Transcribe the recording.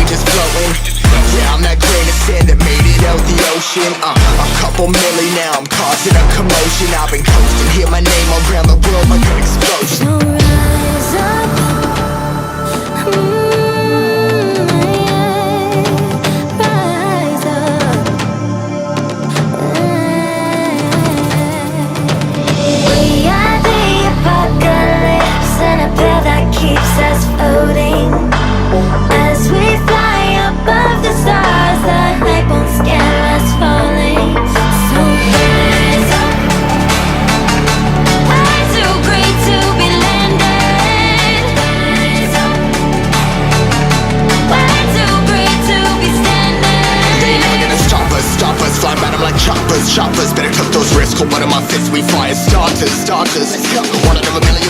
we just floating. Yeah, I'm that grain of sand that made it out the ocean. A couple milli now, I'm causing a commotion. I've been coasting, hear my name around the world like an explosion. So rise up, rise up. We are the apocalypse, and a pill that keeps us floating. As we fly above the stars, the hype won't scare us falling. So rise up. We're too great to be landed. Rise up. We're too great to be standing. They ain't never gonna stop us. Fly at 'em like choppers. Better took those risks, hold one of my fists, we fire starters. One out of a million.